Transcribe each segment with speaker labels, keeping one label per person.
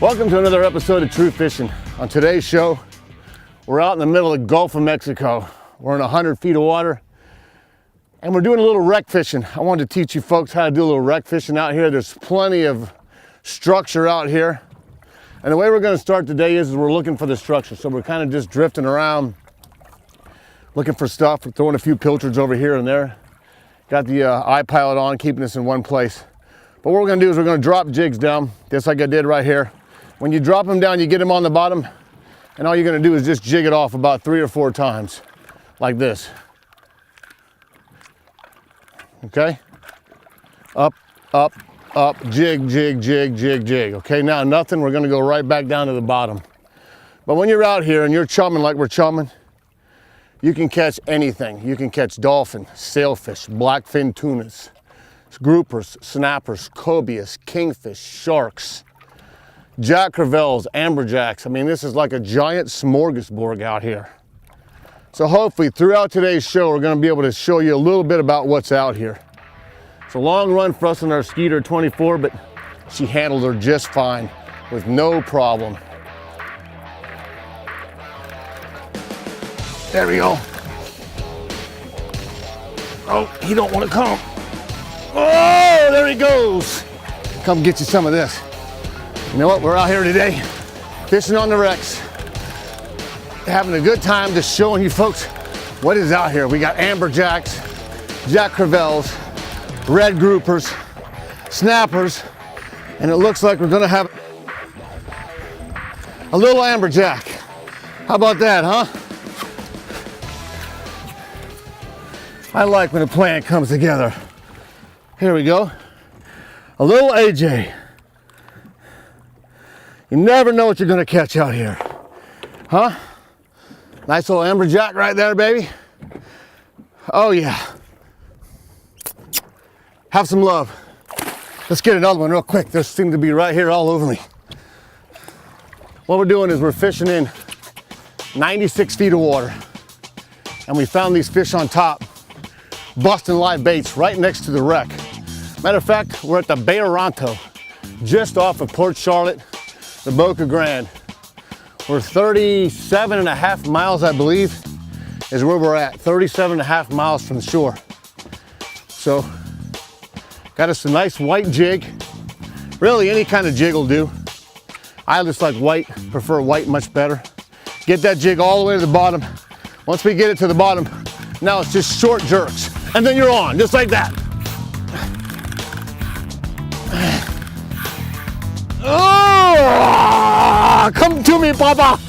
Speaker 1: Welcome to another episode of True Fishing. On today's show, we're out in the middle of the Gulf of Mexico. We're in 100 feet of water, and we're doing a little wreck fishing. I wanted to teach you folks how to do a little wreck fishing out here. There's plenty of structure out here. And the way we're gonna start today is we're looking for the structure. So we're kind of just drifting around, looking for stuff. We're throwing a few pilchards over here and there. Got the iPilot on, keeping us in one place. But what we're gonna do is we're gonna drop jigs down, just like I did right here. When you drop them down, you get them on the bottom, and all you're gonna do is just jig it off about 3 or 4 times, like this. Okay? Up, up, up, jig, jig, jig, jig, jig. Okay, now nothing, we're gonna go right back down to the bottom. But when you're out here and you're chumming like we're chumming, you can catch anything. You can catch dolphin, sailfish, blackfin tunas, groupers, snappers, cobias, kingfish, sharks, jack crevalles, amberjacks. I mean, this is like a giant smorgasbord out here. So hopefully throughout today's show, we're gonna be able to show you a little bit about what's out here. It's a long run for us in our Skeeter 24, but she handled her just fine with no problem. There we go. Oh, he don't want to come. Oh, there he goes. Come get you some of this. You know what, we're out here today, fishing on the wrecks, having a good time, just showing you folks what is out here. We got amberjacks, jack crevalles, red groupers, snappers, and it looks like we're gonna have a little amberjack. How about that, huh? I like when a plan comes together. Here we go, a little AJ. You never know what you're gonna catch out here, huh? Nice little amberjack right there, baby. Oh yeah. Have some love. Let's get another one real quick. There seems to be right here all over me. What we're doing is we're fishing in 96 feet of water, and we found these fish on top, busting live baits right next to the wreck. Matter of fact, we're at the Bay Aranto, just off of Port Charlotte, the Boca Grande. We're 37 and a half miles, I believe, is where we're at. 37 and a half miles from the shore. So, got us a nice white jig. Really, any kind of jig will do. I just like white, prefer white much better. Get that jig all the way to the bottom. Once we get it to the bottom, now it's just short jerks. And then you're on, just like that. Oh, come to me, Papa.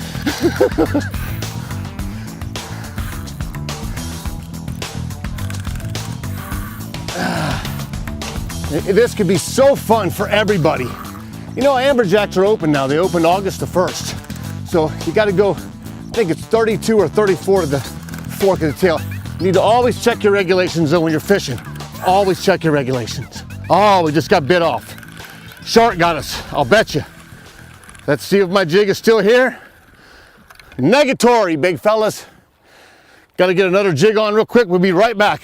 Speaker 1: This could be so fun for everybody. You know, amberjacks are open now. They opened August the 1st. So you got to go, I think it's 32 or 34 to the fork of the tail. You need to always check your regulations though when you're fishing. Always check your regulations. Oh, we just got bit off. Shark got us, I'll bet you. Let's see if my jig is still here. Negatory, big fellas. Got to get another jig on real quick. We'll be right back.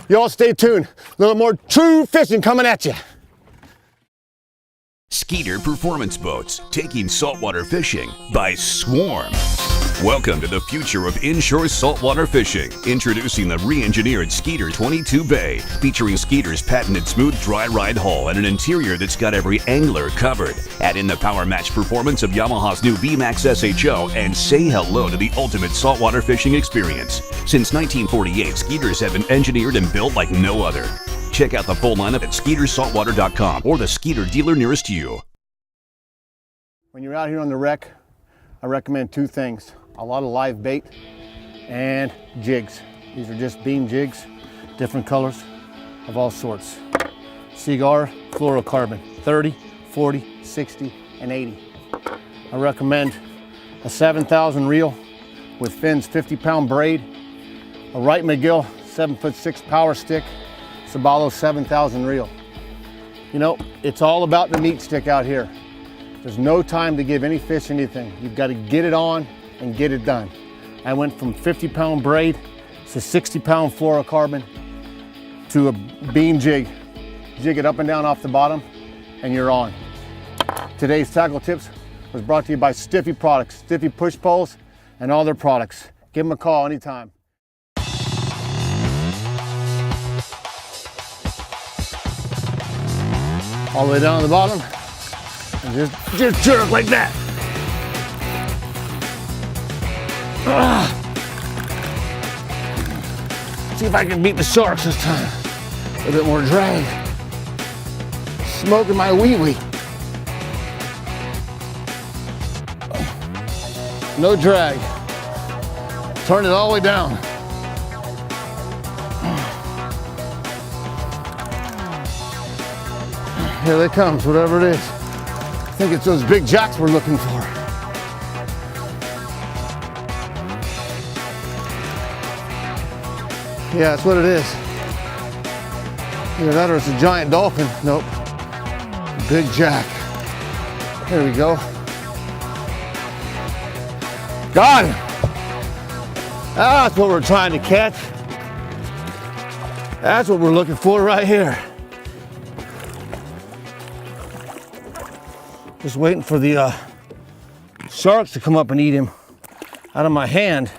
Speaker 1: Y'all stay tuned. A little more true fishing coming at you.
Speaker 2: Skeeter Performance Boats, taking saltwater fishing by swarm. Welcome to the future of inshore saltwater fishing. Introducing the re-engineered Skeeter 22 Bay, featuring Skeeter's patented smooth dry ride hull and an interior that's got every angler covered. Add in the power match performance of Yamaha's new VMAX SHO and say hello to the ultimate saltwater fishing experience. Since 1948, Skeeters have been engineered and built like no other. Check out the full lineup at skeetersaltwater.com or the Skeeter dealer nearest you.
Speaker 1: When you're out here on the wreck, I recommend 2 things. A lot of live bait and jigs. These are just beam jigs, different colors of all sorts. Cigar fluorocarbon, 30, 40, 60, and 80. I recommend a 7,000 reel with fins 50-pound braid, a Wright McGill 7'6" power stick, Sabalo 7,000 reel. You know, it's all about the meat stick out here. There's no time to give any fish anything. You've got to get it on and get it done. I went from 50-pound braid to 60-pound fluorocarbon to a beam jig. Jig it up and down off the bottom and you're on. Today's tackle tips, was brought to you by Stiffy Products, Stiffy Push Poles, and all their products. Give them a call anytime. All the way down to the bottom, and just jerk like that. See if I can beat the sharks this time. A little bit more drag. Smoking my wee-wee. No drag. Turn it all the way down. Here they comes, whatever it is. I think it's those big jacks we're looking for. Yeah, that's what it is. Either that or it's a giant dolphin. Nope. Big jack. There we go. Got him. That's what we're trying to catch. That's what we're looking for right here. Just waiting for the sharks to come up and eat him out of my hand.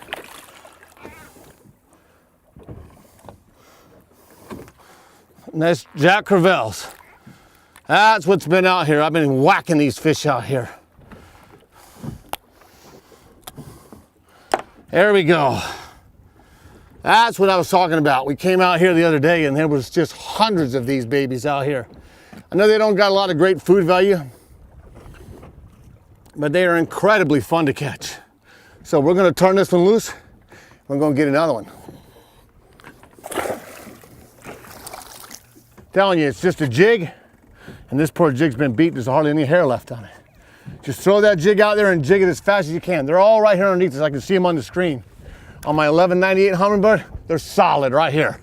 Speaker 1: Nice Jack Crevalles. That's what's been out here. I've been whacking these fish out here. There we go. That's what I was talking about. We came out here the other day and there was just hundreds of these babies out here. I know they don't got a lot of great food value, but they are incredibly fun to catch. So we're gonna turn this one loose. We're gonna get another one. Telling you, it's just a jig, and this poor jig's been beat. There's hardly any hair left on it. Just throw that jig out there and jig it as fast as you can. They're all right here underneath us. I can see them on the screen. On my 1198 Humminbird, they're solid right here.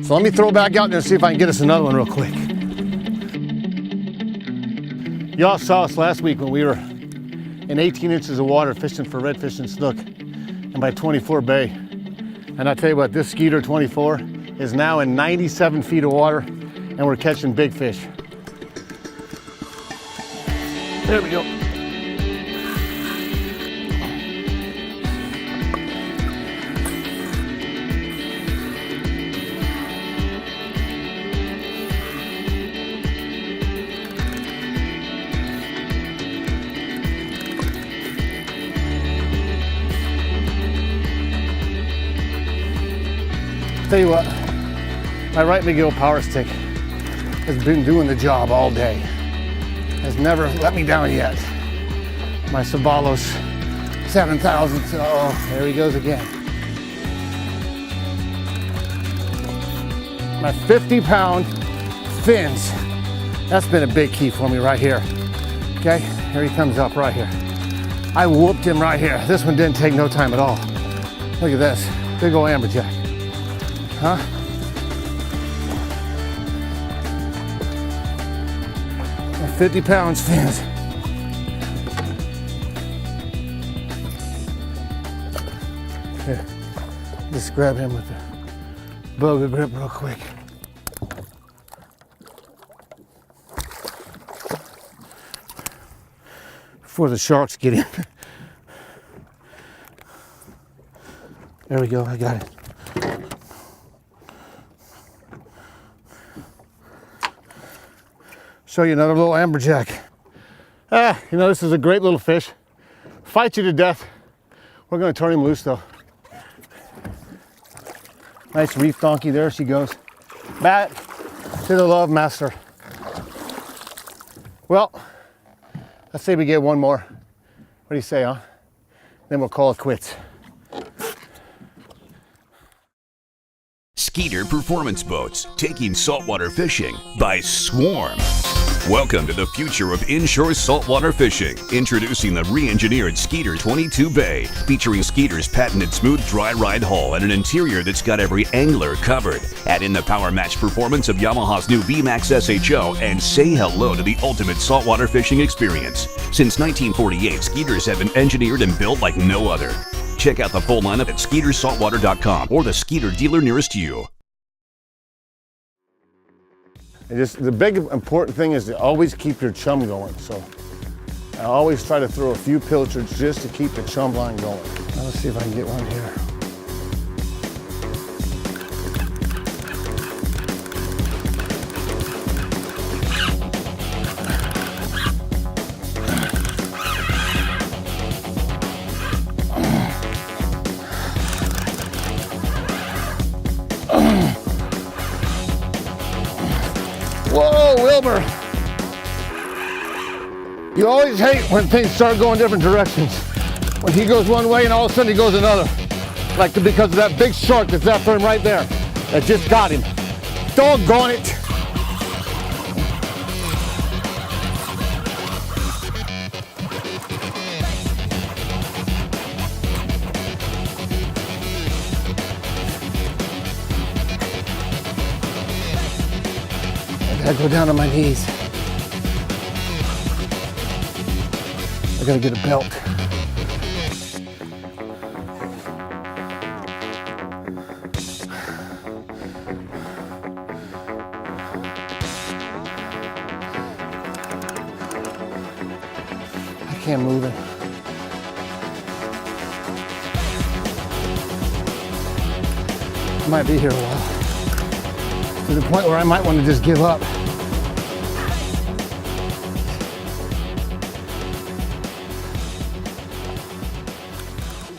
Speaker 1: So let me throw back out there and see if I can get us another one real quick. Y'all saw us last week when we were in 18 inches of water fishing for redfish and snook and by 24 Bay. And I tell you what, this Skeeter 24 is now in 97 feet of water and we're catching big fish. There we go. Tell you what, my right McGill power stick has been doing the job all day. Has never let me down yet. My Sabalos 7000, oh, there he goes again. My 50-pound fins, that's been a big key for me right here. Okay, here he comes up right here. I whooped him right here. This one didn't take no time at all. Look at this, big old amberjack. Huh? And 50 pounds fins. Here, just grab him with the boga grip real quick. Before the sharks get in. There we go, I got it. Show you another little amberjack. You know, this is a great little fish. Fight you to death. We're gonna turn him loose though. Nice reef donkey, there she goes. Back to the love master. Well, let's say we get one more. What do you say, huh? Then we'll call it quits.
Speaker 2: Skeeter Performance Boats, taking saltwater fishing by swarm. Welcome to the future of inshore saltwater fishing. Introducing the re-engineered Skeeter 22 Bay, featuring Skeeter's patented smooth dry ride hull and an interior that's got every angler covered. Add in the power match performance of Yamaha's new VMAX SHO and say hello to the ultimate saltwater fishing experience. Since 1948, Skeeters have been engineered and built like no other. Check out the full lineup at skeetersaltwater.com or the Skeeter dealer nearest you.
Speaker 1: The big important thing is to always keep your chum going. So I always try to throw a few pilchards just to keep the chum line going. Now let's see if I can get one here. Whoa, Wilbur. You always hate when things start going different directions. When he goes one way and all of a sudden he goes another. Like because of that big shark that's after him right there. That just got him. Doggone it. I gotta go down on my knees. I gotta get a belt. I can't move it. I might be here a while. To the point where I might want to just give up.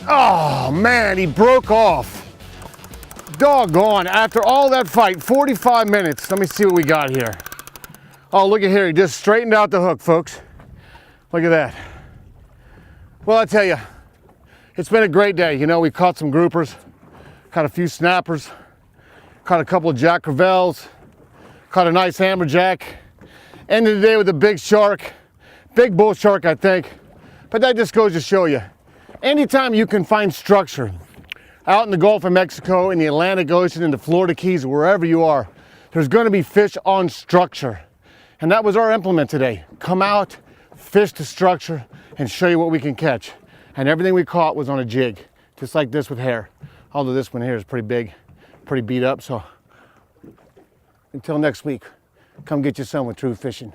Speaker 1: Oh man, he broke off. Doggone, after all that fight, 45 minutes. Let me see what we got here. Oh, look at here, he just straightened out the hook, folks. Look at that. Well, I tell you, it's been a great day. You know, we caught some groupers, caught a few snappers, caught a couple of jack crevalles, caught a nice hammerjack. Ended the day with a big shark, big bull shark, I think. But that just goes to show you, anytime you can find structure out in the Gulf of Mexico, in the Atlantic Ocean, in the Florida Keys, wherever you are, there's going to be fish on structure. And that was our implement today. Come out, fish the structure, and show you what we can catch. And everything we caught was on a jig, just like this with hair. Although this one here is pretty big, pretty beat up. So until next week, come get you some with True Fishing.